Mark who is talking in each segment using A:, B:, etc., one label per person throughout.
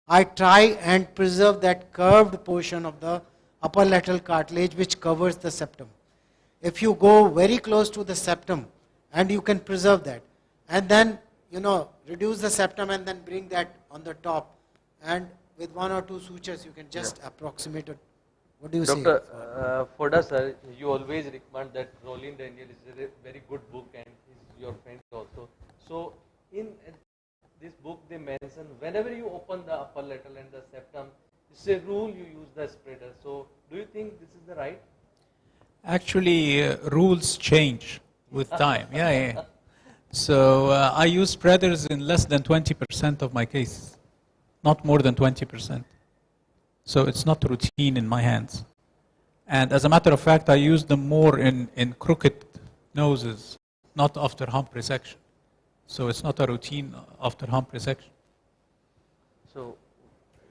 A: I try and preserve that curved portion of the upper lateral cartilage which covers the septum. If you go very close to the septum and you can preserve that, and then reduce the septum and then bring that on the top, and with one or two sutures you can just approximate it. What do you say?
B: Dr. Foda sir, you always recommend that Roland Daniel is a very good book and he's your friend also. So in this book they mention whenever you open the upper lateral and the septum, it's a rule you use the spreader. So do you think this is the right?
C: Actually, rules change with time. Yeah. So I use spreaders in less than 20% of my cases, not more than 20%. So it's not routine in my hands. And as a matter of fact, I use them more in crooked noses, not after hump resection. So it's not a routine after hump resection.
B: So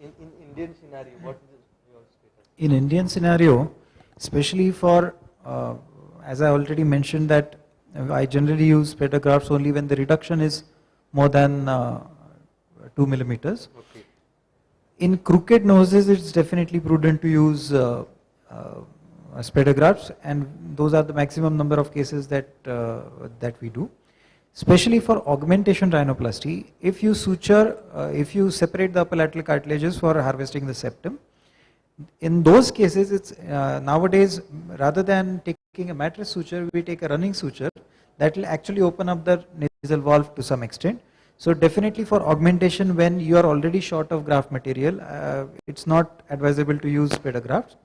B: in Indian scenario, what is your status?
D: In Indian scenario, especially for, as I already mentioned that I generally use spreader grafts only when the reduction is more than 2 millimeters.
B: Okay.
D: In crooked noses, it's definitely prudent to use spreader grafts, and those are the maximum number of cases that we do. Especially for augmentation rhinoplasty, if you suture, if you separate the upper lateral cartilages for harvesting the septum, in those cases, it's nowadays rather than taking a mattress suture, we take a running suture that will actually open up the nasal valve to some extent. So definitely for augmentation, when you are already short of graft material, it's not advisable to use spreader grafts.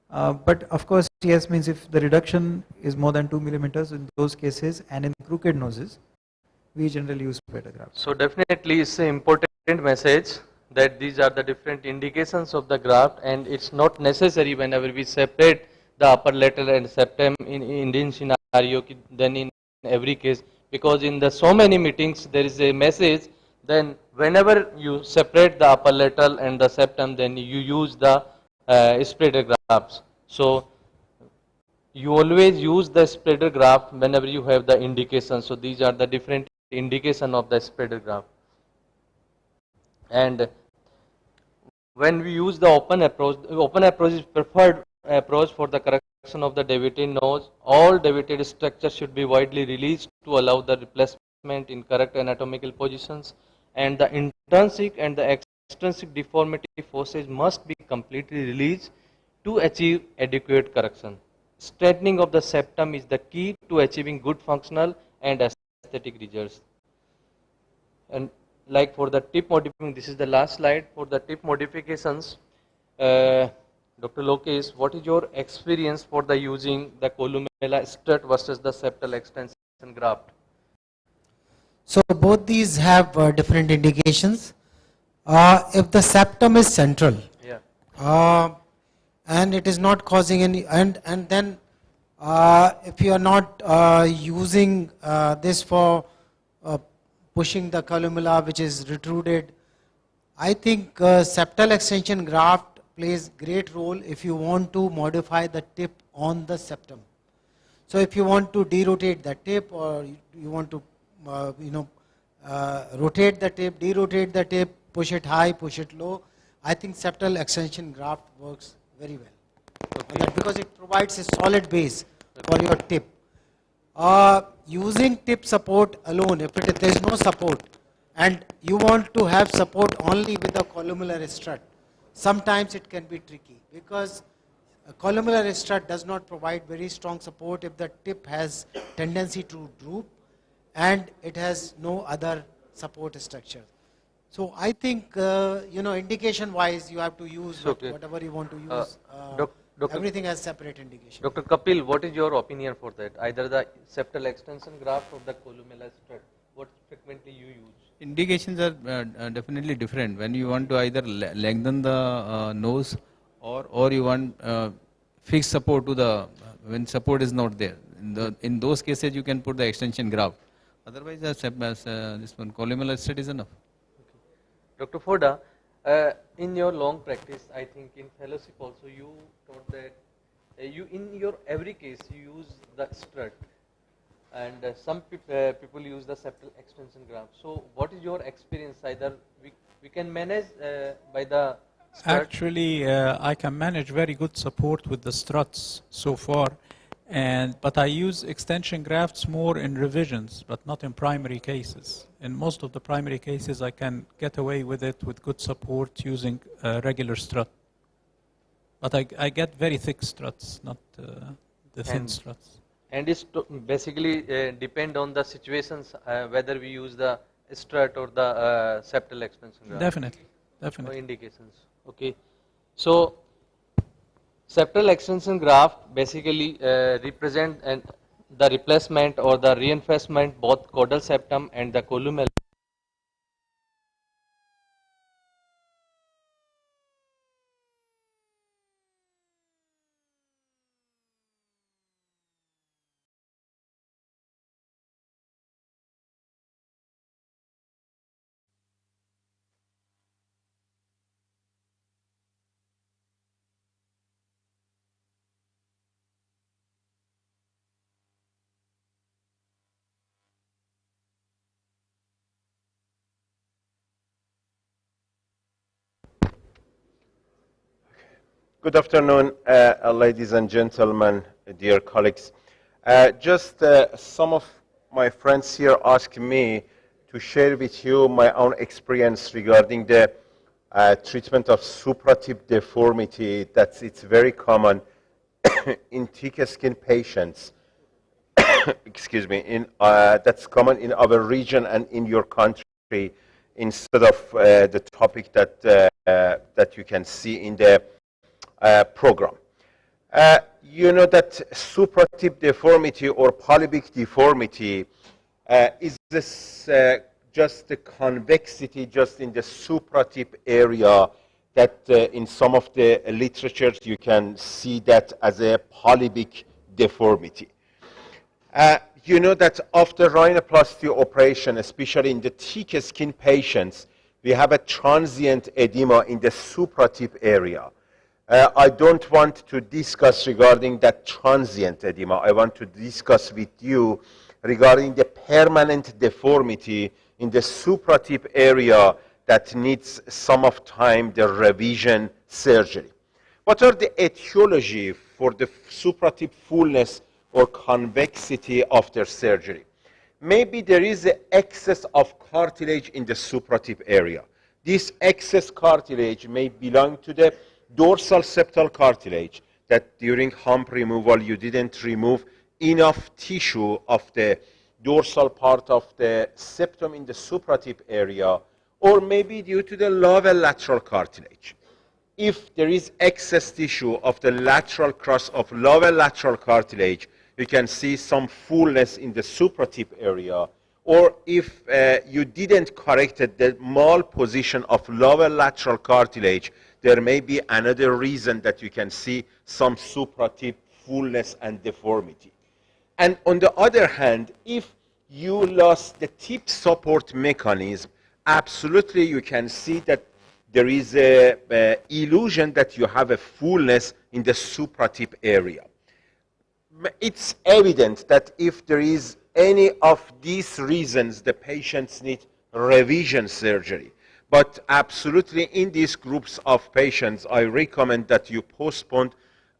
D: But of course, yes, means if the reduction is more than 2 millimeters in those cases, and in crooked noses, we generally use spreader grafts.
B: So definitely it's an important message that these are the different indications of the graft, and it's not necessary whenever we separate the upper lateral and septum in Indian scenario, then in every case, because in the so many meetings there is a message, then whenever you separate the upper lateral and the septum, then you use the spreader grafts. So you always use the spreader graft whenever you have the indication. So these are the different indication of the spreader graft. And when we use the open approach is preferred approach for the correction of the deviated nose. All deviated structures should be widely released to allow the replacement in correct anatomical positions, and the intrinsic and the extrinsic deformity forces must be completely released to achieve adequate correction. Straightening of the septum is the key to achieving good functional and aesthetic results. And like for the tip modification, this is the last slide. For the tip modifications, Dr. Lokesh, what is your experience for the using the columella strut versus the septal extension graft?
A: So both these have different indications. If the septum is central, and it is not causing any, and then if you are not using this for pushing the columella which is retruded, I think septal extension graft plays great role if you want to modify the tip on the septum. So if you want to derotate the tip, or you want to rotate the tip, derotate the tip, push it high, push it low, I think septal extension graft works very well. Okay. Because it provides a solid base for your tip. Using tip support alone, if there is no support and you want to have support only with the columnar strut, sometimes it can be tricky, because a columnar strut does not provide very strong support if the tip has tendency to droop and it has no other support structure. So I think indication wise you have to use whatever you want to use. Everything has separate indication.
B: Dr. Kapil, what is your opinion for that? Either the septal extension graft or the columella strut? What frequently you use?
E: Indications are definitely different. When you want to either lengthen the nose, or you want fixed support to the when support is not there. In those cases, you can put the extension graft. Otherwise, this one columella strut is enough.
B: Okay. Dr. Foda, in your long practice, I think in fellowship also you taught that you in your every case you use the strut, and some people use the septal extension graft. So what is your experience? Either we can manage by the strut.
C: Actually, I can manage very good support with the struts so far, but I use extension grafts more in revisions, but not in primary cases. In most of the primary cases, I can get away with it with good support using a regular strut. But I get very thick struts, not the thin
B: And-
C: struts.
B: And it's basically depend on the situations whether we use the strut or the septal expansion graft.
C: Definitely,
B: No
C: definitely.
B: indications. Okay. So septal extension graft basically represent the replacement or the reinforcement both caudal septum and the columella.
F: Good afternoon, ladies and gentlemen, dear colleagues. Just some of my friends here asked me to share with you my own experience regarding the treatment of supratip deformity. It's very common in thick skin patients. Excuse me. That's common in our region and in your country, instead of the topic that you can see in the program. You know that supratip deformity or polybic deformity is this, just the convexity just in the supratip area that in some of the literatures you can see that as a polybic deformity. You know that after rhinoplasty operation, especially in the thick skin patients, we have a transient edema in the supratip area. I don't want to discuss regarding that transient edema. I want to discuss with you regarding the permanent deformity in the supratip area that needs some of time the revision surgery. What are the etiology for the supratip fullness or convexity after surgery? Maybe there is an excess of cartilage in the supratip area. This excess cartilage may belong to the dorsal septal cartilage, that during hump removal you didn't remove enough tissue of the dorsal part of the septum in the supratip area, or maybe due to the lower lateral cartilage. If there is excess tissue of the lateral cross of lower lateral cartilage, you can see some fullness in the supratip area. Or if you didn't correct the malposition of lower lateral cartilage, there may be another reason that you can see some supratip fullness and deformity. And on the other hand, if you lost the tip support mechanism, absolutely you can see that there is a illusion that you have a fullness in the supratip area. It's evident that if there is any of these reasons, the patients need revision surgery. But absolutely in these groups of patients, I recommend that you postpone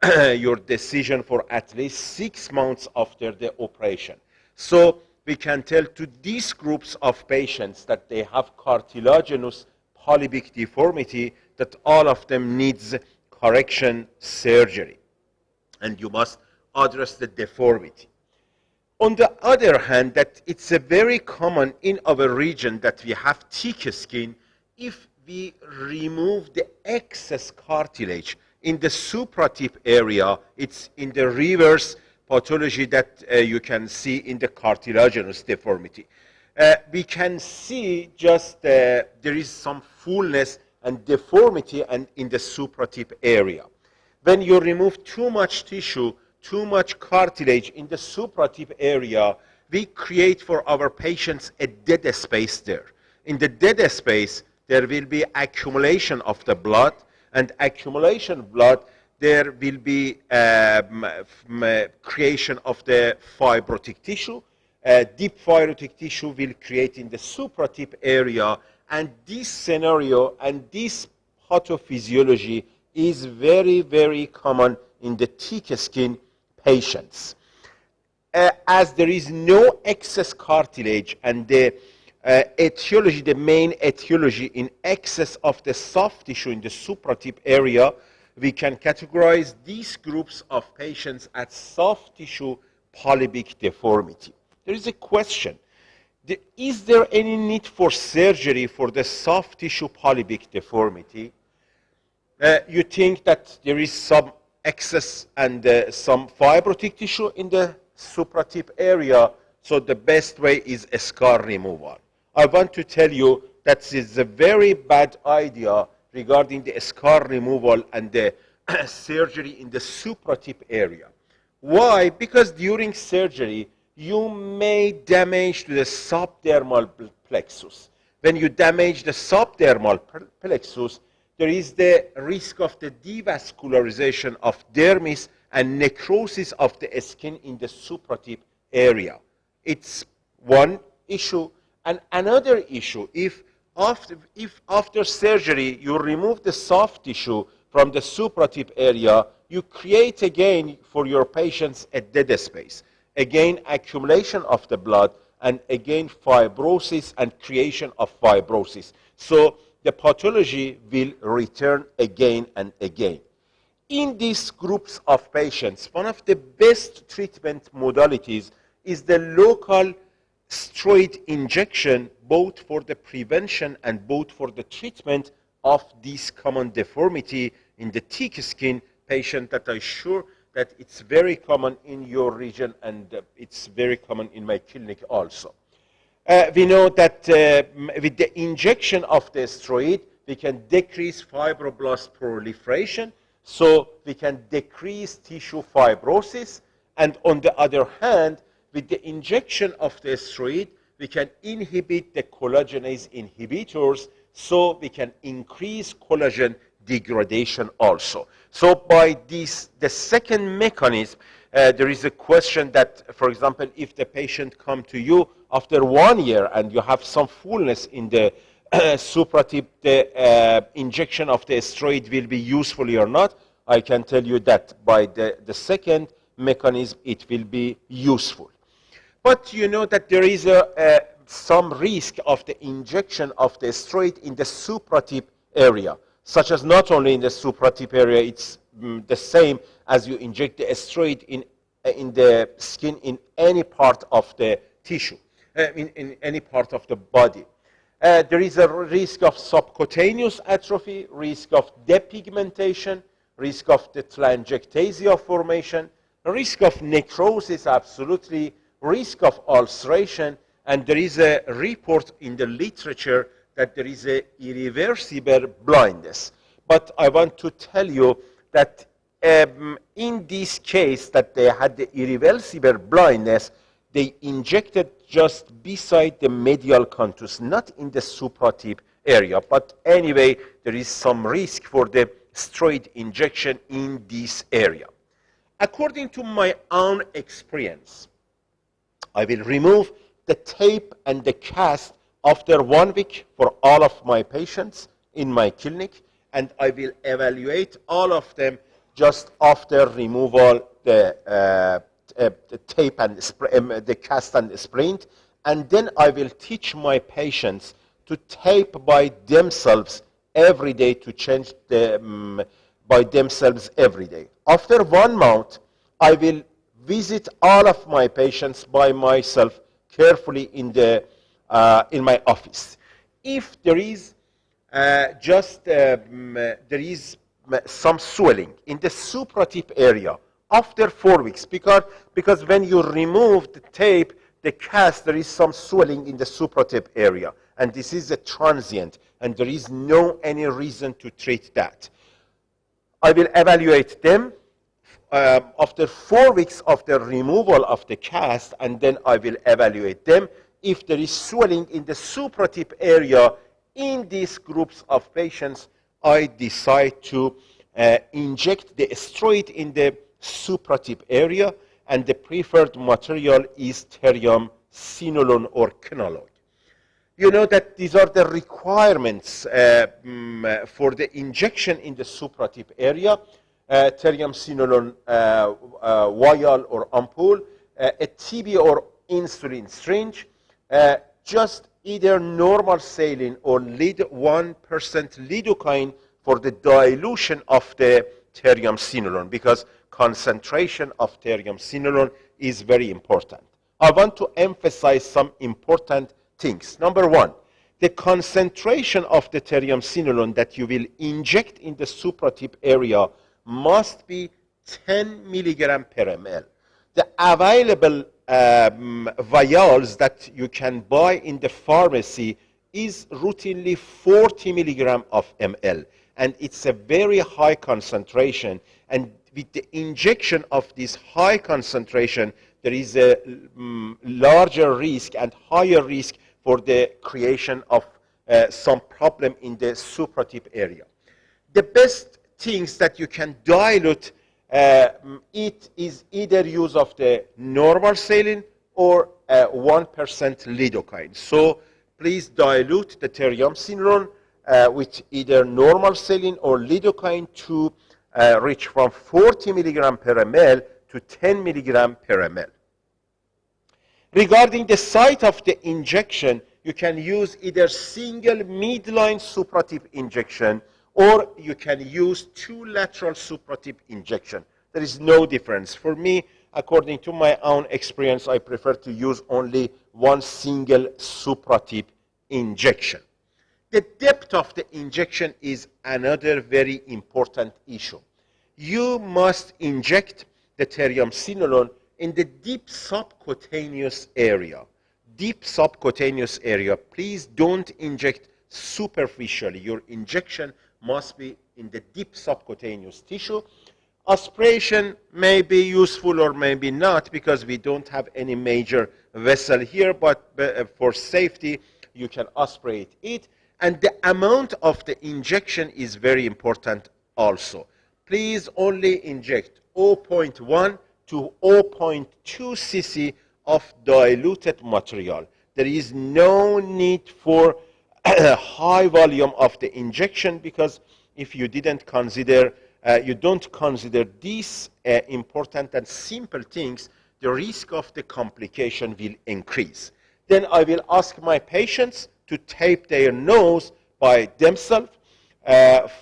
F: your decision for at least 6 months after the operation. So we can tell to these groups of patients that they have cartilaginous polybic deformity, that all of them needs correction surgery. And you must address the deformity. On the other hand, that it's a very common in our region that we have thick skin. If we remove the excess cartilage in the supratip area, it's in the reverse pathology that you can see in the cartilaginous deformity. We can see just there is some fullness and deformity and in the supratip area. When you remove too much tissue, too much cartilage in the supratip area, we create for our patients a dead space there. In the dead space, there will be accumulation of the blood, and accumulation of blood, there will be creation of the fibrotic tissue. Deep fibrotic tissue will create in the supratip area, And this scenario and this pathophysiology is very, very common in the thick skin patients. As there is no excess cartilage and the etiology, the main etiology in excess of the soft tissue in the supratip area, we can categorize these groups of patients as soft tissue polypic deformity. There is a question. Is there any need for surgery for the soft tissue polypic deformity? You think that there is some excess and some fibrotic tissue in the supratip area, so the best way is a scar removal. I want to tell you that is a very bad idea regarding the scar removal and the surgery in the supratip area. Why? Because during surgery, you may damage the subdermal plexus. When you damage the subdermal plexus, there is the risk of the devascularization of dermis and necrosis of the skin in the supratip area. It's one issue. And another issue, if after surgery you remove the soft tissue from the supratip area, you create again for your patients a dead space. Again, accumulation of the blood, and again fibrosis and creation of fibrosis. So the pathology will return again and again. In these groups of patients, one of the best treatment modalities is the local steroid injection, both for the prevention and both for the treatment of this common deformity in the thick skin patient that I'm sure that it's very common in your region and it's very common in my clinic also. We know that with the injection of the steroid, we can decrease fibroblast proliferation, so we can decrease tissue fibrosis. And on the other hand, with the injection of the steroid, we can inhibit the collagenase inhibitors, so we can increase collagen degradation also. So by this, the second mechanism, there is a question that, for example, if the patient come to you after 1 year and you have some fullness in the supratip, the injection of the steroid will be useful or not, I can tell you that by the second mechanism, it will be useful. But you know that there is some risk of the injection of the steroid in the supratip area, such as not only in the supratip area, it's the same as you inject the steroid in the skin in any part of the tissue, in any part of the body. There is a risk of subcutaneous atrophy, risk of depigmentation, risk of the telangiectasia formation, risk of necrosis, absolutely, risk of ulceration, and there is a report in the literature that there is a irreversible blindness. But I want to tell you that in this case that they had the irreversible blindness, they injected just beside the medial contus, not in the supratip area. But anyway, there is some risk for the steroid injection in this area. According to my own experience, I will remove the tape and the cast after 1 week for all of my patients in my clinic, and I will evaluate all of them just after removal the tape and the cast and the splint, and then I will teach my patients to tape by themselves every day, to change by themselves every day. After 1 month, I will visit all of my patients by myself carefully in my office. If there is some swelling in the supratip area after 4 weeks, because when you remove the tape, the cast, there is some swelling in the supratip area, and this is a transient, and there is no any reason to treat that. I will evaluate them after 4 weeks of the removal of the cast, and then I will evaluate them. If there is swelling in the supratip area in these groups of patients, I decide to inject the steroid in the supratip area, and the preferred material is therium, sinolone, or kenolone. You know that these are the requirements for the injection in the supratip area. Triamcinolone vial or ampoule, a TB or insulin syringe, just either normal saline or 1% lidocaine for the dilution of the triamcinolone, because concentration of triamcinolone is very important. I want to emphasize some important things. Number one, the concentration of the triamcinolone that you will inject in the supratip area must be 10 milligram per ml. The available vials that you can buy in the pharmacy is routinely 40 milligram of ml, and it's a very high concentration, and with the injection of this high concentration there is a larger risk and higher risk for the creation of some problem in the supratip area. The best things that you can dilute it is either use of the normal saline or 1% lidocaine. So please dilute the triamcinolone with either normal saline or lidocaine to reach from 40 milligram per ml to 10 milligram per ml. Regarding the site of the injection, you can use either single midline supratip injection or you can use 2 lateral supratip injection. There is no difference. For me, according to my own experience, I prefer to use only 1 single supratip injection. The depth of the injection is another very important issue. You must inject the triamcinolone in the deep subcutaneous area. Deep subcutaneous area. Please don't inject superficially. Your injection must be in the deep subcutaneous tissue. Aspiration may be useful or maybe not, because we don't have any major vessel here, but for safety you can aspirate it. And the amount of the injection is very important also. Please only inject 0.1 to 0.2 cc of diluted material. There is no need for high volume of the injection, because if you didn't consider, you don't consider these important and simple things, the risk of the complication will increase. Then I will ask my patients to tape their nose by themselves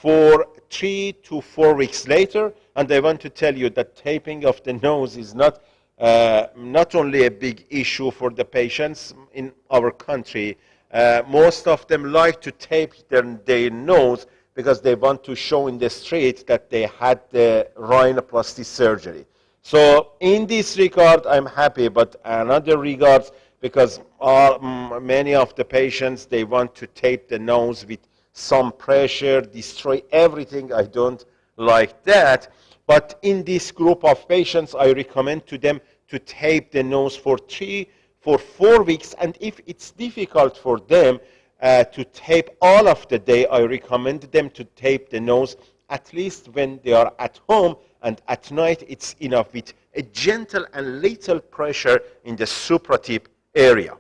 F: for 3 to 4 weeks later, and I want to tell you that taping of the nose is not only a big issue for the patients in our country. Most of them like to tape their nose because they want to show in the street that they had the rhinoplasty surgery. So in this regard, I'm happy, but another regards, because many of the patients, they want to tape the nose with some pressure, destroy everything. I don't like that. But in this group of patients, I recommend to them to tape the nose for 4 weeks. And if it's difficult for them to tape all of the day, I recommend them to tape the nose at least when they are at home, and at night it's enough with a gentle and little pressure in the supratip area.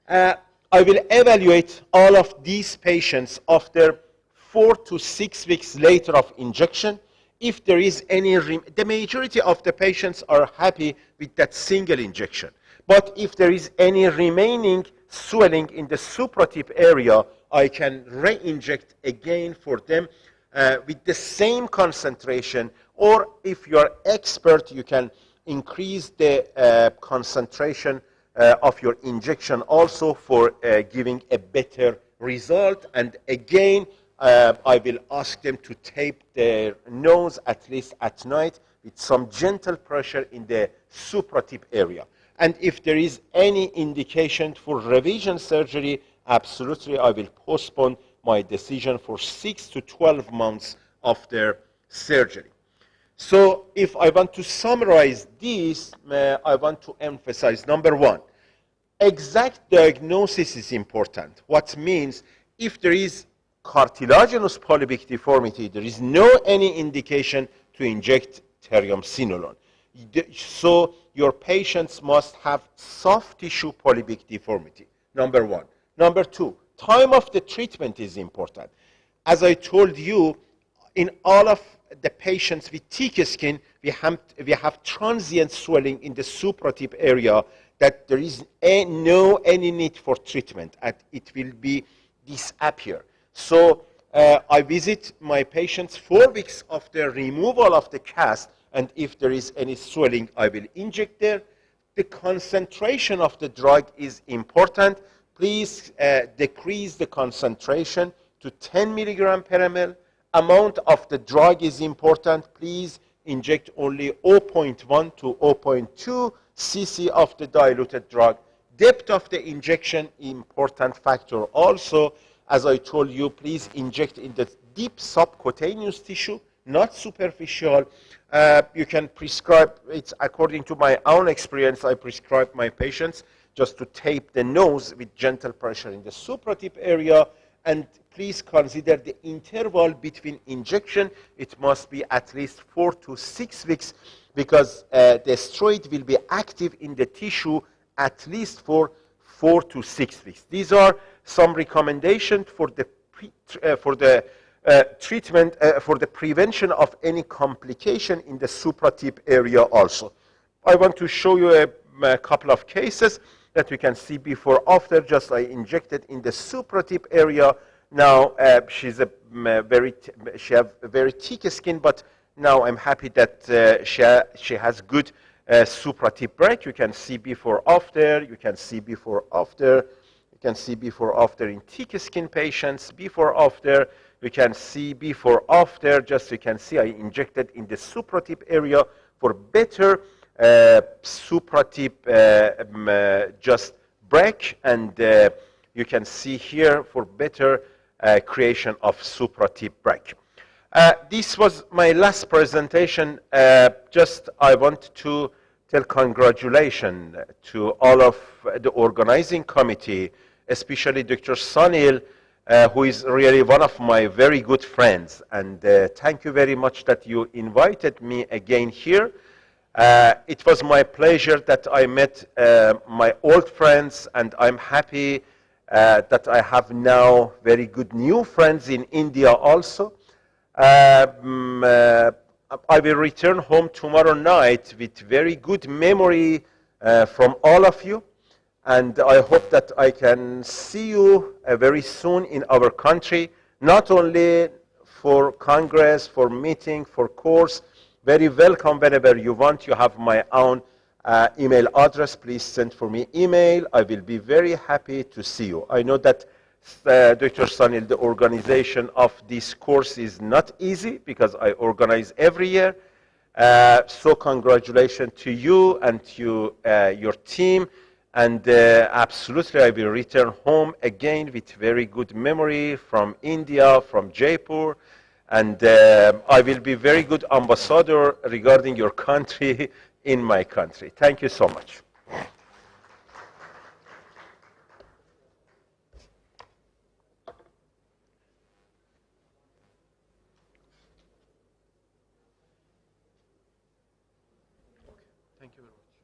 F: I will evaluate all of these patients after 4 to 6 weeks later of injection. If there is any, the majority of the patients are happy with that single injection. But if there is any remaining swelling in the supratip area, I can re-inject again for them with the same concentration, or if you are expert, you can increase the concentration of your injection also for giving a better result. And again, I will ask them to tape their nose at least at night with some gentle pressure in the supratip area. And if there is any indication for revision surgery, absolutely I will postpone my decision for 6 to 12 months after surgery. So if I want to summarize this, I want to emphasize, number one, exact diagnosis is important. What means if there is cartilaginous polypic deformity, there is no any indication to inject triamcinolone. So your patients must have soft tissue polypic deformity. Number one. Number two, time of the treatment is important. As I told you, in all of the patients with thick skin, we have transient swelling in the supratip area that there is no any need for treatment, and it will be disappear. So I visit my patients 4 weeks after removal of the cast, and if there is any swelling, I will inject there. The concentration of the drug is important. Please decrease the concentration to 10 milligram per ml. Amount of the drug is important. Please inject only 0.1 to 0.2 cc of the diluted drug. Depth of the injection, important factor also. As I told you, please inject in the deep subcutaneous tissue, not superficial. You can prescribe, it's according to my own experience, I prescribe my patients just to tape the nose with gentle pressure in the supratip area. And please consider the interval between injection. It must be at least 4 to 6 weeks, because the steroid will be active in the tissue at least for 4 to 6 weeks. These are some recommendations for the treatment, for the prevention of any complication in the supratip area also. I want to show you a couple of cases that we can see before after. Just I injected in the supratip area. Now she has very thick skin, but now I'm happy that she has good supratip break. You can see before after. You can see before after. You can see before after in thick skin patients. Before after. You can see before after. Just you can see I injected in the supratip area for better supratip just break, and you can see here for better creation of supratip break. This was my last presentation. Just I want to tell congratulations to all of the organizing committee, especially Dr. Sanil, who is really one of my very good friends. And thank you very much that you invited me again here. It was my pleasure that I met my old friends, and I'm happy that I have now very good new friends in India also. I will return home tomorrow night with very good memory from all of you. And I hope that I can see you very soon in our country, not only for Congress, for meeting, for course. Very welcome whenever you want. You have my own email address. Please send for me email. I will be very happy to see you. I know that Dr. Sanil, the organization of this course is not easy, because I organize every year. So congratulations to you and to your team. And absolutely, I will return home again with very good memory from India, from Jaipur. And I will be very good ambassador regarding your country in my country. Thank you so much. Thank you very much.